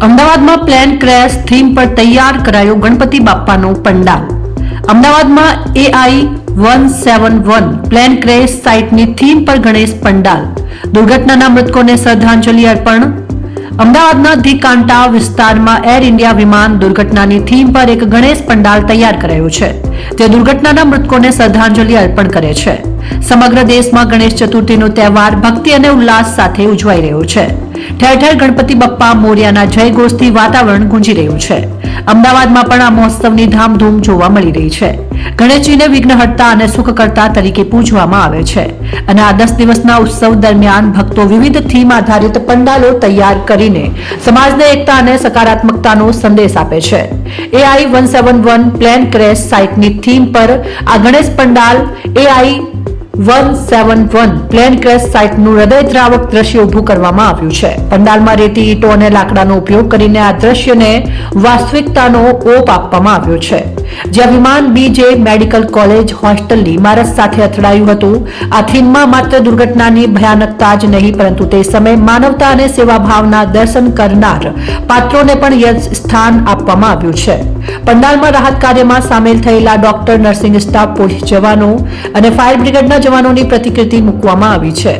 અમદાવાદમાં plane crash theme પર તૈયાર કરાયો ગણપતિ બાપ્પાનો પંડાલ. અમદાવાદમાં AI-171 પ્લેન ક્રેશ સાઇટની થીમ પર ગણેશ પંડાલ. દુર્ઘટનાના મૃતકોને શ્રદ્ધાંજલિ અર્પણ. અમદાવાદના ધી કાંટા વિસ્તારમાં એર ઇન્ડિયા વિમાન દુર્ઘટનાની થીમ પર એક ગણેશ પંડાલ તૈયાર કરાયો છે. તે દુર્ઘટનાના મૃતકોને શ્રદ્ધાંજલિ અર્પણ કરે છે. સમગ્ર દેશમાં ગણેશ ચતુર્થીનો તહેવાર ભક્તિ અને ઉલ્લાસ સાથે ઉજવાઈ રહ્યો છે. ઠેર ઠેર ગણપતિ બપ્પા મોરિયાના જયઘોષથી વાતાવરણ ગુંજી રહ્યું છે. અમદાવાદમાં પણ આ મહોત્સવની ધામધૂમ જોવા મળી રહી છે. ગણેશજીને વિઘ્નહર્તા અને સુખકર્તા તરીકે પૂજવામાં આવે છે અને આ 10 દિવસના ઉત્સવ દરમિયાન ભક્તો વિવિધ થીમ આધારિત પંડાલો તૈયાર કરીને સમાજને એકતા અને સકારાત્મકતાનો સંદેશ આપે છે. AI-171 પ્લેન ક્રેશ સાઇટની થીમ પર આ Ganesh pandal AI-171 plane crash સાઇટનું હૃદયદ્રાવક દ્રશ્ય ઊભું કરવામાં આવ્યું છે. પંડાલમાં રેતી, ઈંટો અને લાકડાનો ઉપયોગ કરીને આ દ્રશ્યને વાસ્તવિકતાનો ઓપ આપવામાં આવ્યો છે. જ્યાં વિમાન BJ મેડિકલ કોલેજ હોસ્ટેલની ઇમારત સાથે અથડાયું હતું. આ થીમમાં માત્ર દુર્ઘટનાની ભયાનકતા જ નહીં પરંતુ તે સમયે માનવતા અને સેવાભાવના દર્શન કરનાર પાત્રોને પણ સ્થાન આપવામાં આવ્યું છે. પંડાલમાં રાહત કાર્યમાં સામેલ થયેલા ડોક્ટર, નર્સિંગ સ્ટાફ, પોલીસ જવાનો અને ફાયર બ્રિગેડના જવાનોની પ્રતિકૃતિ મૂકવામાં આવી છે,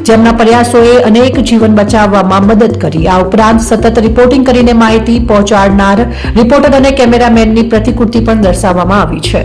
જેમના પ્રયાસોએ અનેક જીવન બચાવવામાં મદદ કરી. આ ઉપરાંત સતત રિપોર્ટિંગ કરીને માહિતી પહોંચાડનાર રિપોર્ટર અને કેમેરામેનની પ્રતિકૃતિ પણ દર્શાવવામાં આવી છે.